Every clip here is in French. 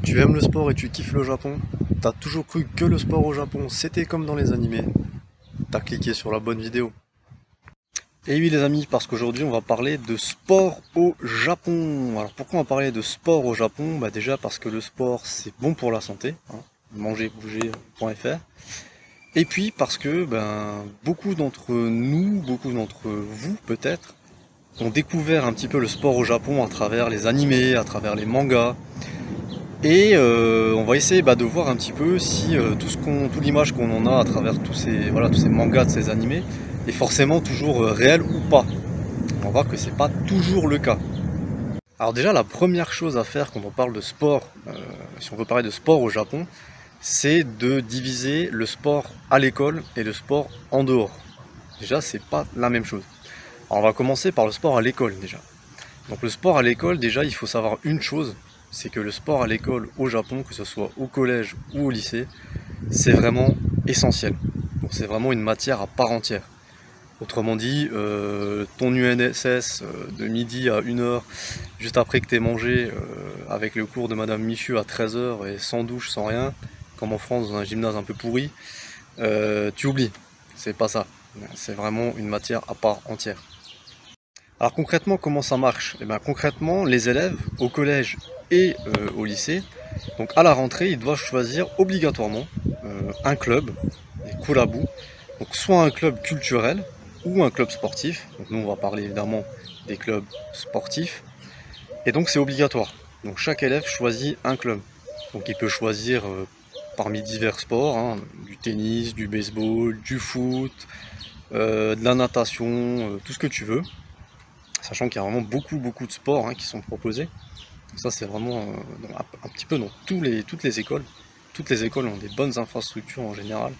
Tu aimes le sport et tu kiffes le Japon? T'as toujours cru que le sport au Japon c'était comme dans les animés? T'as cliqué sur la bonne vidéo. Et oui les amis, parce qu'aujourd'hui on va parler de sport au Japon. Alors pourquoi on va parler de sport au Japon? Bah déjà parce que le sport c'est bon pour la santé, hein, mangerbouger.fr. Et puis parce que beaucoup d'entre nous, beaucoup d'entre vous peut-être, ont découvert un petit peu le sport au Japon à travers les animés, à travers les mangas. Et on va essayer de voir un petit peu si toute l'image qu'on en a à travers tous ces mangas, de ces animés, est forcément toujours réelle ou pas. On va voir que c'est pas toujours le cas. Alors déjà, la première chose à faire quand on parle de sport, si on veut parler de sport au Japon, c'est de diviser le sport à l'école et le sport en dehors. Déjà, c'est pas la même chose. Alors on va commencer par le sport à l'école déjà. Donc le sport à l'école, déjà, il faut savoir une chose, c'est que le sport à l'école au Japon, que ce soit au collège ou au lycée, c'est vraiment essentiel. Donc c'est vraiment une matière à part entière. Autrement dit, ton UNSS de midi à 1h, juste après que tu aies mangé, avec le cours de Madame Michu à 13h et sans douche, sans rien, comme en France dans un gymnase un peu pourri, tu oublies. C'est pas ça. C'est vraiment une matière à part entière. Alors concrètement, comment ça marche? Eh bien, concrètement, les élèves au collège et au lycée, donc à la rentrée, ils doivent choisir obligatoirement un club, des kurabu, donc soit un club culturel ou un club sportif. Donc nous, on va parler évidemment des clubs sportifs. Et donc c'est obligatoire. Donc chaque élève choisit un club. Donc il peut choisir parmi divers sports, hein, du tennis, du baseball, du foot, de la natation, tout ce que tu veux. Sachant qu'il y a vraiment beaucoup de sports qui sont proposés. Ça c'est vraiment un petit peu dans toutes les écoles. Toutes les écoles ont des bonnes infrastructures en général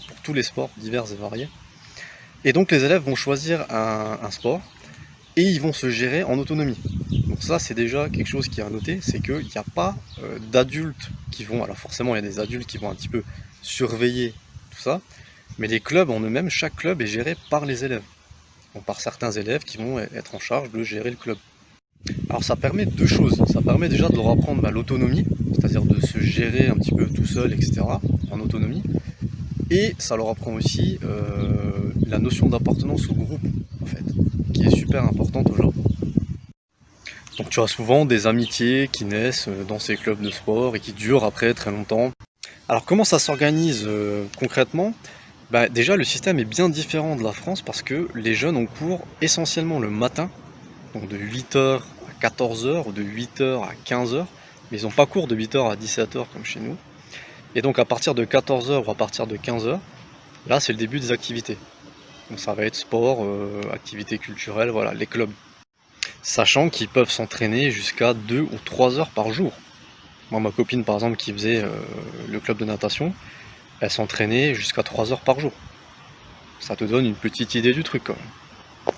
pour tous les sports divers et variés. Et donc les élèves vont choisir un sport et ils vont se gérer en autonomie. Donc ça c'est déjà quelque chose qui est à noter, c'est qu'il n'y a pas d'adultes qui vont, alors forcément il y a des adultes qui vont un petit peu surveiller tout ça, mais les clubs en eux-mêmes, chaque club est géré par les élèves. Donc par certains élèves qui vont être en charge de gérer le club. Alors ça permet deux choses. Ça permet déjà de leur apprendre l'autonomie, c'est-à-dire de se gérer un petit peu tout seul, etc. en autonomie. Et ça leur apprend aussi la notion d'appartenance au groupe, en fait, qui est super importante au Japon. Donc tu as souvent des amitiés qui naissent dans ces clubs de sport et qui durent après très longtemps. Alors comment ça s'organise concrètement? Déjà le système est bien différent de la France parce que les jeunes ont cours essentiellement le matin, donc de 8h à 14h ou de 8h à 15h, mais ils n'ont pas cours de 8h à 17h comme chez nous. Et donc à partir de 14h ou à partir de 15h, là c'est le début des activités. Donc ça va être sport, activités culturelles, voilà, les clubs. Sachant qu'ils peuvent s'entraîner jusqu'à 2 ou 3 heures par jour. Moi ma copine par exemple qui faisait le club de natation, elle s'entraînait jusqu'à 3 heures par jour. Ça te donne une petite idée du truc quand même.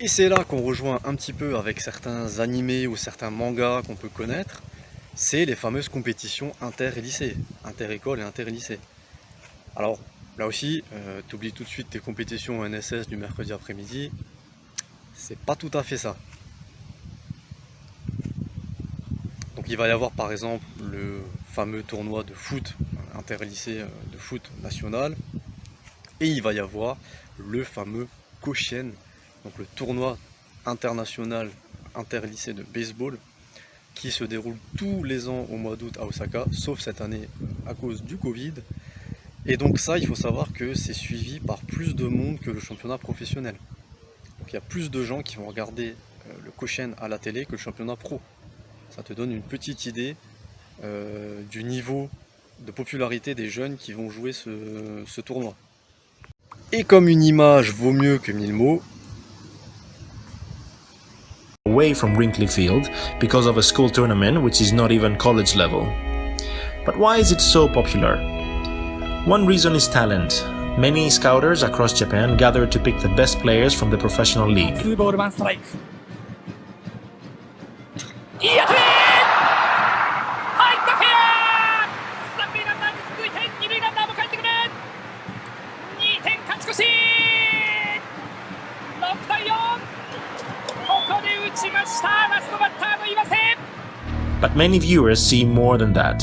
Et c'est là qu'on rejoint un petit peu avec certains animés ou certains mangas qu'on peut connaître, c'est les fameuses compétitions inter et lycée, inter-école et inter-lycée. Alors là aussi, tu oublies tout de suite tes compétitions NSS du mercredi après-midi, c'est pas tout à fait ça. Donc il va y avoir par exemple le fameux tournoi de foot, inter-lycée de foot national, et il va y avoir le fameux Koshien, donc le tournoi international inter-lycée de baseball, qui se déroule tous les ans au mois d'août à Osaka, sauf cette année à cause du Covid. Et donc ça, il faut savoir que c'est suivi par plus de monde que le championnat professionnel. Donc il y a plus de gens qui vont regarder le Koshien à la télé que le championnat pro. Ça te donne une petite idée du niveau de popularité des jeunes qui vont jouer ce tournoi. Et comme une image vaut mieux que 1000 mots, away from Brinkley Field because of a school tournament which is not even college level. But why is it so popular? One reason is talent. Many scouters across Japan gather to pick the best players from the professional league. 2ボール1ストライク。いい当たり。入ったフェア。三塁ランナーに続いて二塁ランナーも帰ってくる。2点勝ち越し。6対4。ここで打ちました。ラストバッターの岩瀬。But many viewers see more than that.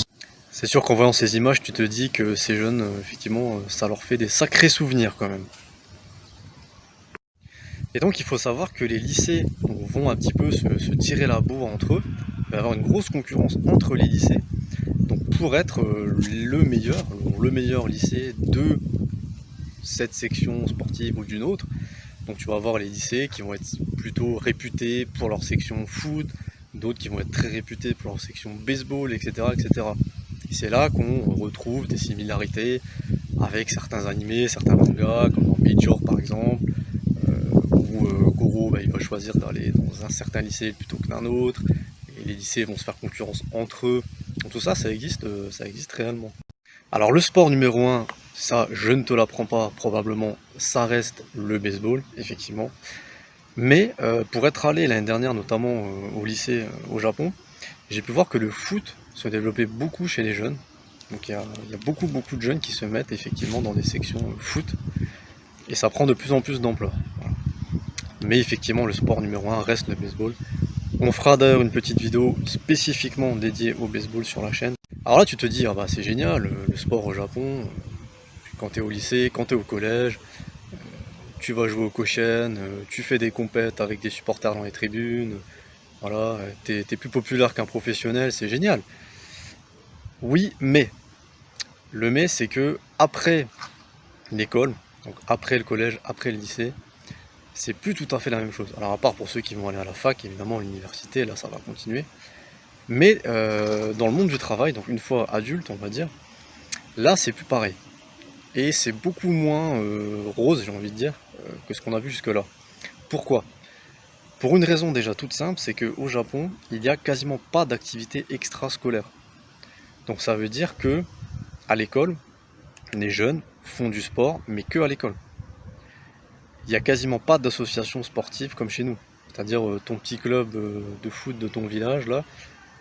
C'est sûr qu'en voyant ces images, tu te dis que ces jeunes, effectivement, ça leur fait des sacrés souvenirs quand même. Et donc il faut savoir que les lycées vont un petit peu se tirer la bourre entre eux. Il va y avoir une grosse concurrence entre les lycées. Donc pour être le meilleur lycée de cette section sportive ou d'une autre, donc tu vas avoir les lycées qui vont être plutôt réputés pour leur section foot, d'autres qui vont être très réputés pour leur section baseball, etc. etc. Et c'est là qu'on retrouve des similarités avec certains animés, certains mangas, comme dans Major par exemple, où Goro il va choisir d'aller dans un certain lycée plutôt que d'un autre, et les lycées vont se faire concurrence entre eux. Donc tout ça, ça existe réellement. Alors le sport numéro 1, ça je ne te l'apprends pas, probablement ça reste le baseball, effectivement. Mais pour être allé l'année dernière notamment au lycée au Japon, j'ai pu voir que le foot se développait beaucoup chez les jeunes. Donc il y a beaucoup de jeunes qui se mettent effectivement dans des sections foot, et ça prend de plus en plus d'ampleur. Voilà. Mais effectivement le sport numéro 1 reste le baseball. On fera d'ailleurs une petite vidéo spécifiquement dédiée au baseball sur la chaîne. Alors là tu te dis, ah bah c'est génial, le sport au Japon, quand tu es au lycée, quand tu es au collège, tu vas jouer au Koshien, tu fais des compètes avec des supporters dans les tribunes, voilà, t'es plus populaire qu'un professionnel, c'est génial. Oui, mais le mais c'est que après l'école, donc après le collège, après le lycée, c'est plus tout à fait la même chose. Alors à part pour ceux qui vont aller à la fac, évidemment l'université, là ça va continuer. Mais dans le monde du travail, donc une fois adulte on va dire, là c'est plus pareil. Et c'est beaucoup moins rose, j'ai envie de dire, que ce qu'on a vu jusque-là. Pourquoi ? Pour une raison déjà toute simple, c'est qu'au Japon, il n'y a quasiment pas d'activité extrascolaire. Donc ça veut dire que à l'école, les jeunes font du sport, mais que à l'école. Il n'y a quasiment pas d'association sportive comme chez nous. C'est-à-dire ton petit club de foot de ton village, là,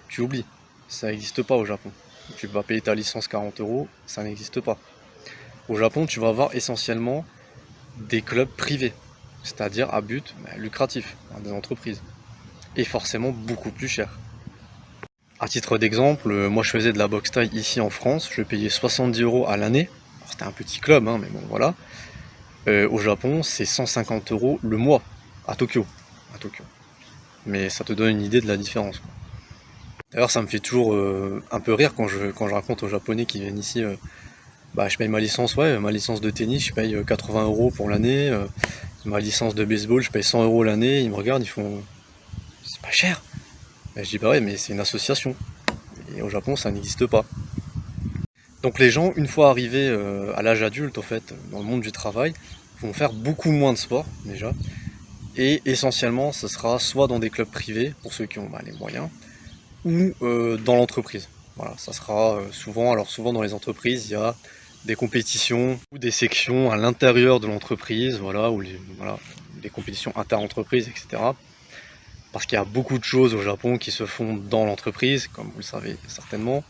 tu oublies. Ça n'existe pas au Japon. Tu vas payer ta licence 40 €, ça n'existe pas. Au Japon, tu vas avoir essentiellement des clubs privés, c'est-à-dire à but lucratif, des entreprises, et forcément beaucoup plus cher. À titre d'exemple, moi je faisais de la boxe thaï ici en France, je payais 70 € à l'année. C'était un petit club, mais bon voilà. Au Japon, c'est 150 € le mois, à Tokyo. Mais ça te donne une idée de la différence, quoi. D'ailleurs, ça me fait toujours un peu rire quand je raconte aux Japonais qui viennent ici, je paye ma licence, ma licence de tennis, je paye 80 € pour l'année, ma licence de baseball, je paye 100 € l'année, ils me regardent, ils font « c'est pas cher ». Je dis bah ouais, mais c'est une association, et au Japon ça n'existe pas. Donc les gens, une fois arrivés à l'âge adulte, en fait, dans le monde du travail, vont faire beaucoup moins de sport déjà, et essentiellement ce sera soit dans des clubs privés, pour ceux qui ont les moyens, ou dans l'entreprise. Voilà, ça sera souvent dans les entreprises, il y a des compétitions ou des sections à l'intérieur de l'entreprise, ou des compétitions inter-entreprises, etc. Parce qu'il y a beaucoup de choses au Japon qui se font dans l'entreprise, comme vous le savez certainement,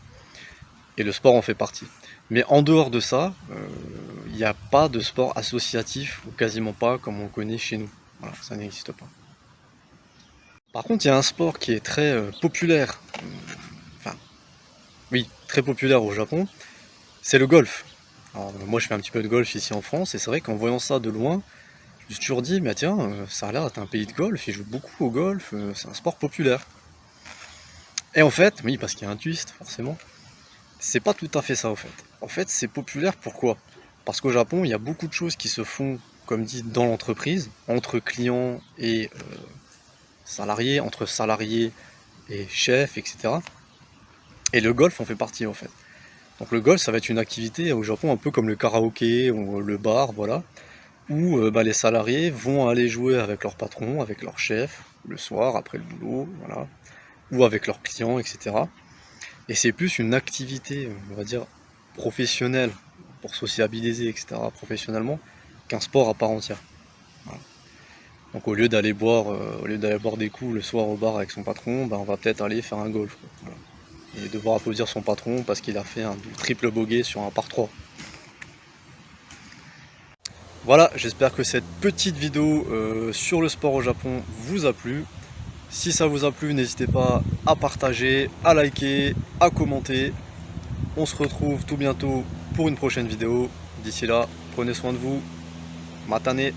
et le sport en fait partie. Mais en dehors de ça, il n'y a pas de sport associatif, ou quasiment pas, comme on le connaît chez nous. Voilà, ça n'existe pas. Par contre, il y a un sport qui est très populaire, très populaire au Japon, c'est le golf. Alors, moi je fais un petit peu de golf ici en France, et c'est vrai qu'en voyant ça de loin, je me suis toujours dit, mais tiens, ça a l'air d'être un pays de golf, ils jouent beaucoup au golf, c'est un sport populaire. Et en fait, oui, parce qu'il y a un twist, forcément, c'est pas tout à fait ça, au fait. En fait, c'est populaire, pourquoi ? Parce qu'au Japon, il y a beaucoup de choses qui se font, comme dit, dans l'entreprise, entre clients et salariés, entre salariés et chefs, etc. Et le golf en fait partie, en fait. Donc le golf, ça va être une activité au Japon un peu comme le karaoké ou le bar, voilà, où les salariés vont aller jouer avec leur patron, avec leur chef, le soir, après le boulot, voilà, ou avec leurs clients, etc. Et c'est plus une activité, on va dire, professionnelle, pour sociabiliser, etc., professionnellement, qu'un sport à part entière. Voilà. Donc au lieu d'aller boire des coups le soir au bar avec son patron, on va peut-être aller faire un golf, quoi. Voilà. Et devoir applaudir son patron parce qu'il a fait un triple bogey sur un par 3. Voilà, j'espère que cette petite vidéo sur le sport au Japon vous a plu. Si ça vous a plu, n'hésitez pas à partager, à liker, à commenter. On se retrouve tout bientôt pour une prochaine vidéo. D'ici là, prenez soin de vous. Matane.